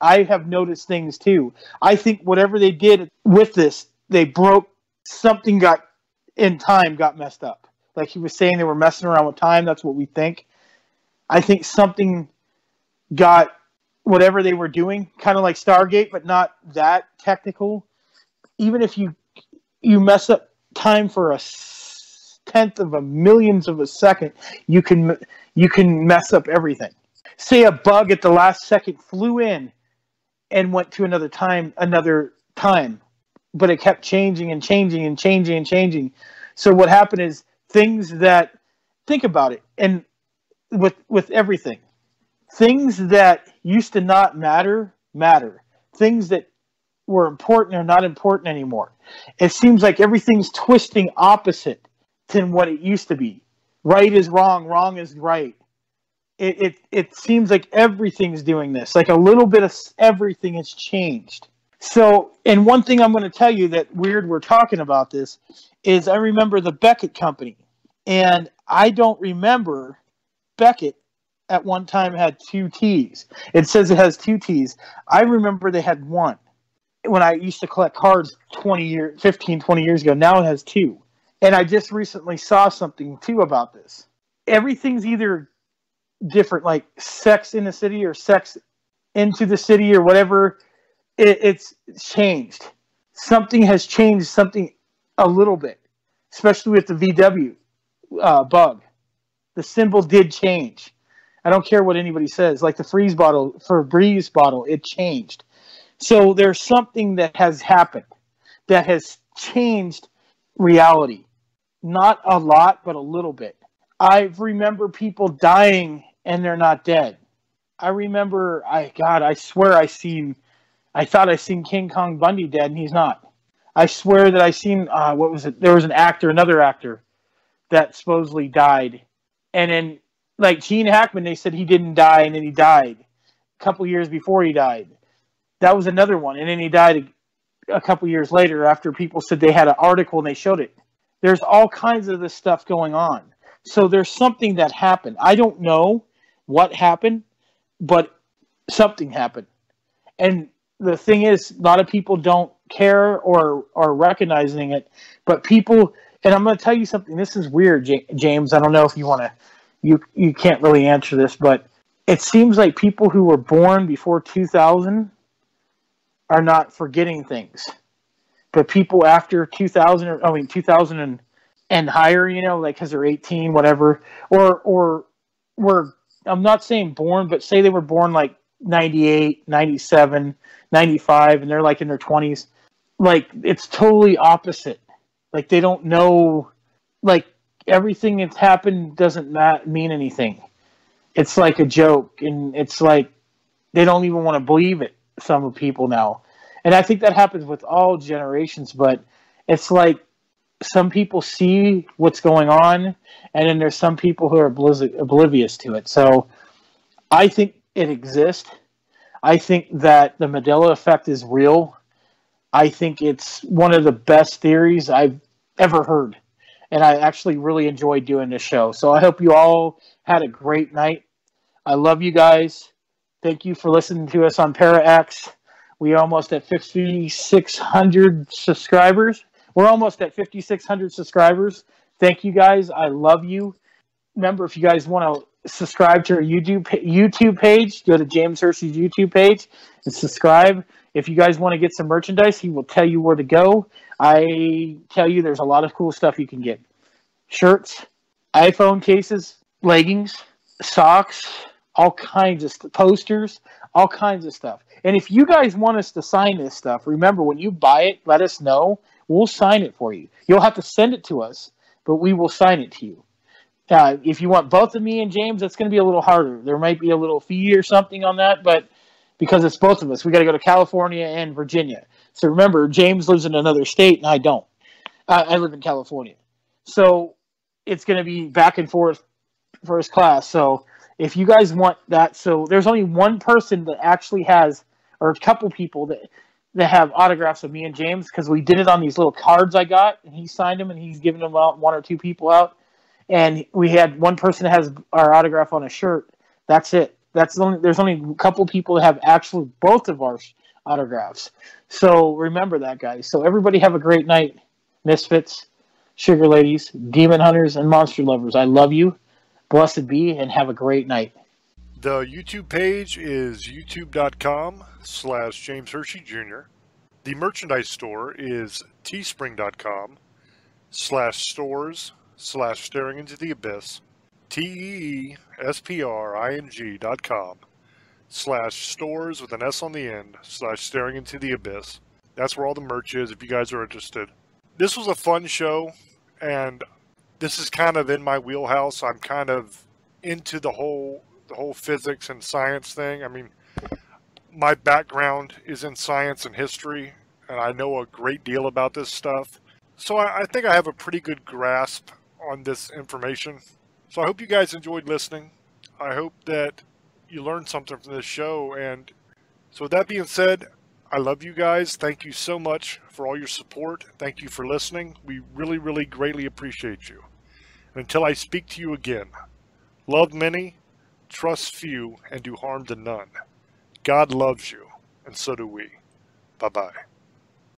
I have noticed things too. I think whatever they did with this, they broke something. Got messed up. Like he was saying, they were messing around with time. That's what we think. I think something got. Whatever they were doing, kind of like Stargate, but not that technical. Even if you mess up time for a tenth of a millionth of a second, you can mess up everything. Say a bug at the last second flew in and went to another time, but it kept changing and changing and changing and changing. So what happened is things that, think about it, and with everything. Things that used to not matter. Things that were important are not important anymore. It seems like everything's twisting opposite than what it used to be. Right is wrong, wrong is right. It seems like everything's doing this. Like a little bit of everything has changed. So, and one thing I'm going to tell you that we're talking about this, is I remember the Beckett Company. And I don't remember Beckett at one time had 2 T's. It says it has 2 T's. I remember they had 1 when I used to collect cards 20 years ago. Now it has 2. And I just recently saw something too about this. Everything's either different, like Sex in the City or Sex into the City or whatever. It's changed. Something has changed something a little bit, especially with the VW bug. The symbol did change. I don't care what anybody says. Like the Breeze bottle, it changed. So there's something that has happened that has changed reality. Not a lot, but a little bit. I remember people dying and they're not dead. I remember, I swear I thought I seen King Kong Bundy dead, and he's not. I swear that I seen, there was another actor that supposedly died. And then, like Gene Hackman, they said he didn't die, and then he died a couple years before he died. That was another one, and then he died a couple years later after people said they had an article and they showed it. There's all kinds of this stuff going on. So there's something that happened. I don't know what happened, but something happened. And the thing is, a lot of people don't care or are recognizing it, but people, and I'm going to tell you something, this is weird, James. I don't know if you want to, you can't really answer this, but it seems like people who were born before 2000 are not forgetting things. But people after 2000, or 2000 and higher, you know, like because they're 18, whatever, or were, I'm not saying born, but say they were born like 98, 97, 95, and they're like in their 20s. Like, it's totally opposite. Like, they don't know, like, everything that's happened doesn't mean anything. It's like a joke, and it's like they don't even want to believe it, some people now. And I think that happens with all generations, but it's like some people see what's going on, and then there's some people who are oblivious to it. So I think it exists. I think that the Mandela effect is real. I think it's one of the best theories I've ever heard. And I actually really enjoyed doing this show. So I hope you all had a great night. I love you guys. Thank you for listening to us on ParaX. We're almost at 5,600 subscribers. We're almost at 5,600 subscribers. Thank you guys. I love you. Remember, if you guys want to subscribe to our YouTube page, go to James Hershey's YouTube page and subscribe. If you guys want to get some merchandise, he will tell you where to go. I tell you, there's a lot of cool stuff you can get. Shirts, iPhone cases, leggings, socks, all kinds of posters, all kinds of stuff. And if you guys want us to sign this stuff, remember, when you buy it, let us know. We'll sign it for you. You'll have to send it to us, but we will sign it to you. If you want both of me and James, that's going to be a little harder. There might be a little fee or something on that, but because it's both of us, we got to go to California and Virginia. So remember, James lives in another state, and I don't. I live in California. So it's going to be back and forth first class. So if you guys want that, so there's only one person that actually has, or a couple people that have autographs of me and James, because we did it on these little cards I got, and he signed them, and he's giving them out, one or two people out. And we had one person that has our autograph on a shirt. That's it. There's only a couple people that have actually both of our autographs. So remember that, guys. So everybody have a great night. Misfits, sugar ladies, demon hunters, and monster lovers. I love you. Blessed be, and have a great night. The YouTube page is youtube.com/James Hershey Jr. The merchandise store is teespring.com/stores/staring into the abyss. teespring.com/stores with an S on the end /staring into the abyss. That's where all the merch is if you guys are interested. This was a fun show, and this is kind of in my wheelhouse. I'm kind of into the whole physics and science thing. I mean, my background is in science and history, and I know a great deal about this stuff. So I think I have a pretty good grasp on this information. So I hope you guys enjoyed listening. I hope that you learned something from this show. And so with that being said, I love you guys. Thank you so much for all your support. Thank you for listening. We really, really greatly appreciate you. And until I speak to you again, love many, trust few, and do harm to none. God loves you, and so do we. Bye-bye.